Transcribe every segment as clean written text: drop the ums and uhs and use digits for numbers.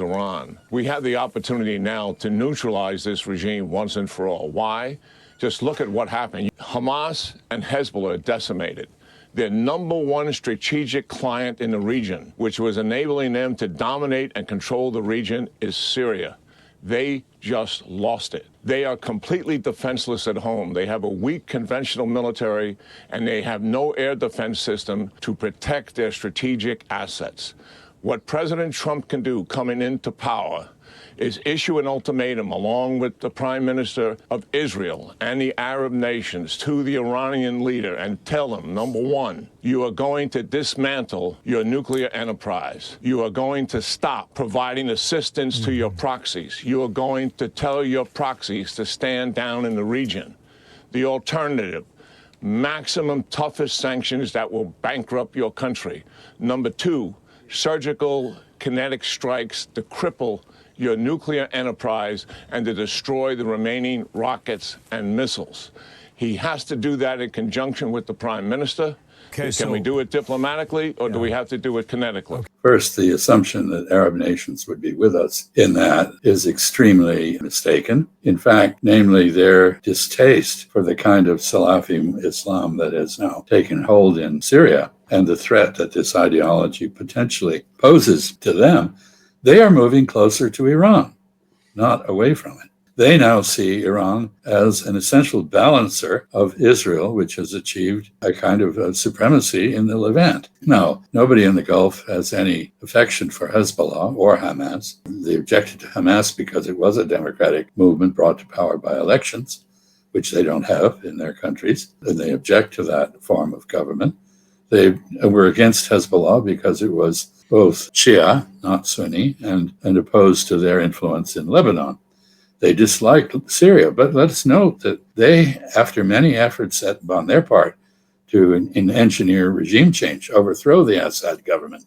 Iran. We have the opportunity now to neutralize this regime once and for all. Why? Just look at what happened. Hamas and Hezbollah are decimated. Their number one strategic client in the region, which was enabling them to dominate and control the region, is Syria. They just lost it. They are completely defenseless at home. They have a weak conventional military, and they have no air defense system to protect their strategic assets. What President Trump can do coming into power is issue an ultimatum along with the Prime Minister of Israel and the Arab nations to the Iranian leader and tell them, number one, you are going to dismantle your nuclear enterprise. You are going to stop providing assistance to your proxies. You are going to tell your proxies to stand down in the region. The alternative, maximum toughest sanctions that will bankrupt your country. Number two, surgical kinetic strikes to cripple your nuclear enterprise and to destroy the remaining rockets and missiles. He has to do that in conjunction with the Prime Minister. Okay, Can we do it diplomatically, or do we have to do it kinetically? First, the assumption that Arab nations would be with us in that is extremely mistaken. In fact, namely their distaste for the kind of Salafi Islam that has now taken hold in Syria and the threat that this ideology potentially poses to them. They are moving closer to Iran, not away from it. They now see Iran as an essential balancer of Israel, which has achieved a kind of supremacy in the Levant. Now, nobody in the Gulf has any affection for Hezbollah or Hamas. They objected to Hamas because it was a democratic movement brought to power by elections, which they don't have in their countries, and they object to that form of government. They were against Hezbollah because it was both Shia, not Sunni, and opposed to their influence in Lebanon. They disliked Syria, but let's note that they, after many efforts on their part to engineer regime change, overthrow the Assad government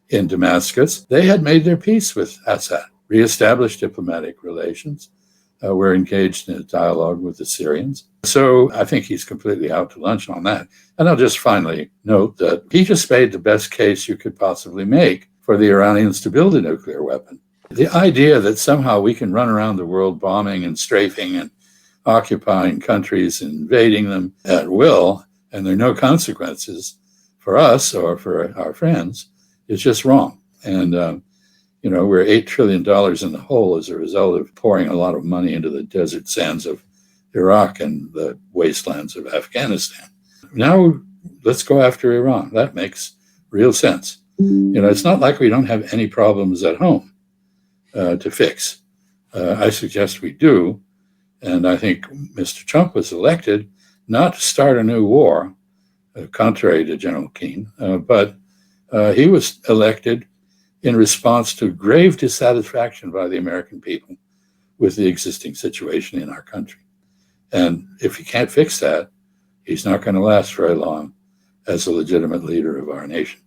in Damascus, they had made their peace with Assad, reestablished diplomatic relations, were engaged in a dialogue with the Syrians. So I think he's completely out to lunch on that. And I'll just finally note that he just made the best case you could possibly make for the Iranians to build a nuclear weapon. The idea that somehow we can run around the world bombing and strafing and occupying countries and invading them at will, and there are no consequences for us or for our friends, is just wrong. And, we're $8 trillion in the hole as a result of pouring a lot of money into the desert sands of Iraq and the wastelands of Afghanistan. Now let's go after Iran. That makes real sense. It's not like we don't have any problems at home to fix. I suggest we do. And I think Mr. Trump was elected not to start a new war, contrary to General Keane, but he was elected in response to grave dissatisfaction by the American people with the existing situation in our country. And if he can't fix that, he's not going to last very long as a legitimate leader of our nation.